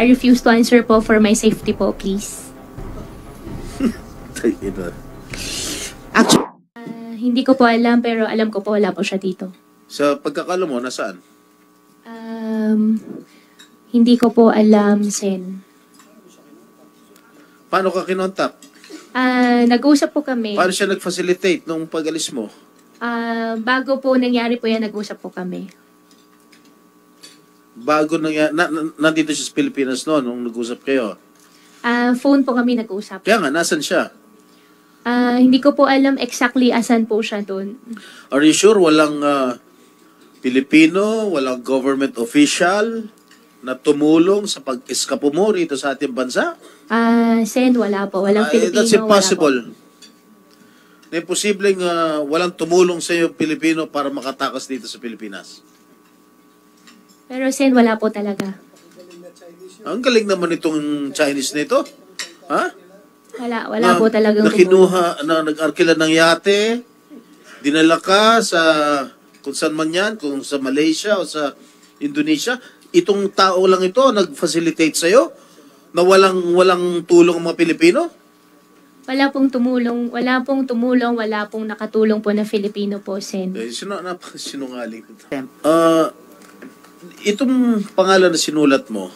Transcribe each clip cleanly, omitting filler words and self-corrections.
I refuse to answer po for my safety po, please. Actually, Hindi ko po alam, pero alam ko po wala po siya dito. Sa pagkakaalam mo, nasaan? Hindi ko po alam, Sen. Paano ka kinontak? Nag-usap po kami. Paano siya nag-facilitate nung pag-alis mo? Bago po nangyari po yan, nag-usap po kami. Bago nandito siya sa Pilipinas noon nung nag-usap kayo? Phone po kami nag-usap. Kaya nga, nasan siya? Hindi ko po alam exactly asan po siya doon. Are you sure walang Pilipino, walang government official na tumulong sa pag-eskapo mo rito sa ating bansa? Sen, wala po. Walang Pilipino. That's impossible. Na imposibleng walang tumulong sa iyo Pilipino para makatakas dito sa Pilipinas. Pero Sen, wala po talaga. Ang galing naman itong Chinese nito. Ha? Wala po talagang kinuha, nag-arkila ng yate, dinala ka sa kung saan man yan, kung sa Malaysia o sa Indonesia. Itong tao lang ito nag-facilitate sa'yo na walang tulong ang mga Pilipino? Wala pong tumulong, wala pong nakatulong po na Filipino po, Sen. Sinungaling ito. Itong pangalan na sinulat mo,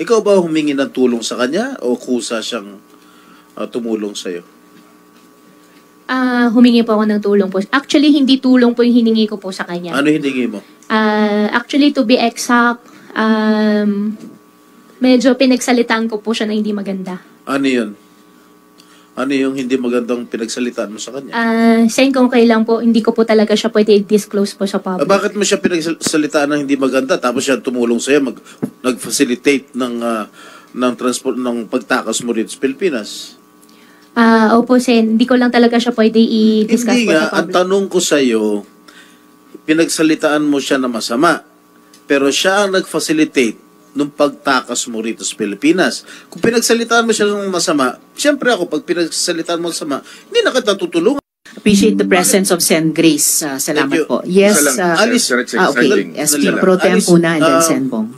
ikaw ba humingi ng tulong sa kanya o kusa siyang tumulong sa'yo? Humingi po ako ng tulong po. Actually, hindi tulong po yung hiningi ko po sa kanya. Ano hiningi mo? Actually, to be exact, medyo pinagsalitaan ko po siya na hindi maganda. Ano yun? Ano yung hindi magandang pinagsalitaan mo sa kanya? Sen, kung kailan po, hindi ko po talaga siya pwede i-disclose po sa public. Bakit mo siya pinagsalitaan ng hindi maganda tapos siya tumulong sa'yo, nag-facilitate ng transport ng pagtakas mo rito sa Pilipinas? Opo, Sen. Hindi ko lang talaga siya pwede i-discuss hindi po nga, sa public. ang tanong ko sa'yo, pinagsalitaan mo siya na masama, pero siya ang nag-facilitate nung pagtakas mo rito sa Pilipinas. Kung pinagsalitaan mo siya ng masama, siyempre ako, pag pinagsalitaan mo masama, hindi na kita tutulungan. appreciate the presence of Sen. Grace. Salamat po. Yes. Alice, Okay. SP Pro Tem una and then Sen. Bong.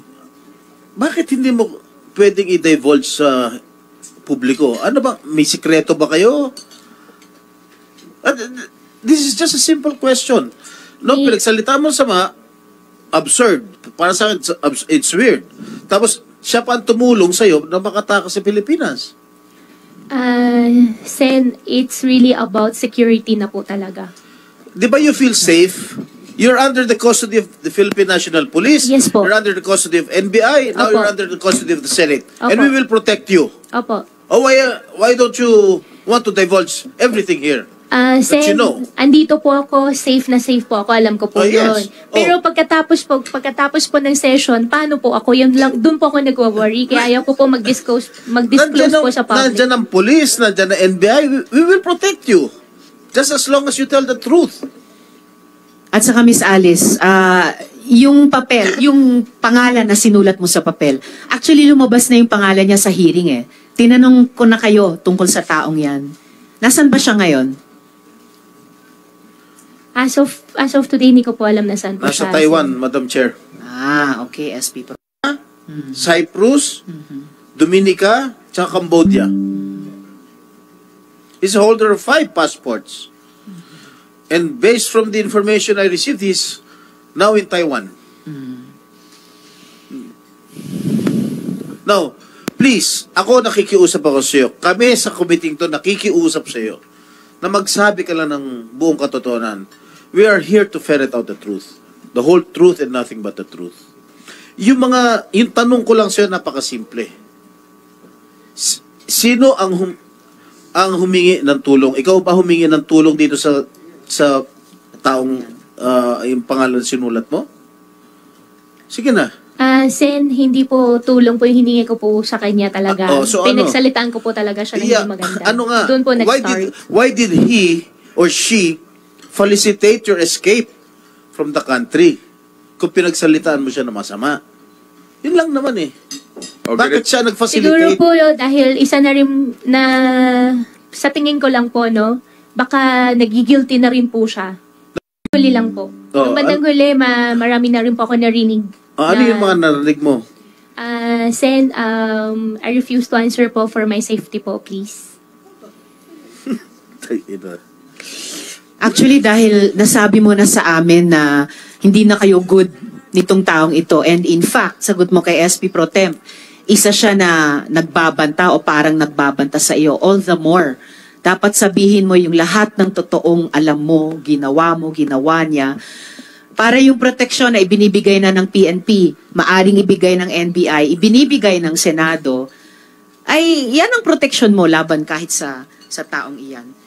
Bakit hindi mo pwedeng i-divulge sa publiko? Ano ba? May sikreto ba kayo? This is just a simple question. No, pinagsalita mo sama, absurd. Para sa akin, it's weird. Tapos, siya pa ang tumulong sa'yo na makatakas sa Pilipinas. Sen, it's really about security na po talaga. Di ba you feel safe? You're under the custody of the Philippine National Police. Yes po. You're under the custody of NBI. Now Opo. you're under the custody of the Senate. Opo. And we will protect you. Opo. Oh, why don't you want to divulge everything here? Sen, you know. andito po ako, safe na safe po ako, alam ko po Oh, yun. yes. Pero pagkatapos po ng session, paano po ako? Doon po ako nag-worry, kaya ayaw ko po mag-disclose po sa public. Nandyan ang police, nandyan ang NBI. We will protect you. Just as long as you tell the truth. At saka Miss Alice, yung papel, yung pangalan na sinulat mo sa papel, actually lumabas na yung pangalan niya sa hearing eh. Tinanong ko na kayo tungkol sa taong yan. Nasaan ba siya ngayon? As of today, hindi ko po alam na saan po Nasa siya. Taiwan, Madam Chair. Okay, SP Pro. Cyprus, Dominica, tsaka Cambodia. He's a holder of 5 passports. And based from the information I received, he's now in Taiwan. Now, please, ako nakikiusap ako sa iyo. Kami sa committee to nakikiusap sa iyo na magsabi ka lang ng buong katotohanan. We are here to ferret out the truth. The whole truth and nothing but the truth. Yung tanong ko lang sa iyo, napakasimple. Sino ang humingi ng tulong? Ikaw ba humingi ng tulong dito sa taong yung pangalan sinulat mo? Sige na. Sen, hindi po tulong po yung hiningi ko po sa kanya talaga. So Pinagsalitaan ko po talaga siya na hindi maganda. Ano nga? Doon po nag-start. Why did he or she felicitate your escape from the country kung pinagsalitaan mo siya na masama? Yun lang naman eh. Bakit siya nag-facilitate? Siguro po dahil isa na rin na sa tingin ko lang po, no, baka nagigilty na rin po siya. Huli lang po. Nung bandang huli, marami na rin po ako narinig. Ano yung mga narinig mo? Sen, I refuse to answer po for my safety po, please. Actually, dahil nasabi mo na sa amin na hindi na kayo good nitong taong ito, and in fact, sagot mo kay SP Pro Temp, isa siya na nagbabanta o parang nagbabanta sa iyo, all the more. Dapat sabihin mo yung lahat ng totoong alam mo, ginawa niya, para yung proteksyon na ibinibigay na ng PNP, maaring ibigay ng NBI, ibinibigay ng Senado, ay yan ang proteksyon mo laban kahit sa taong iyan.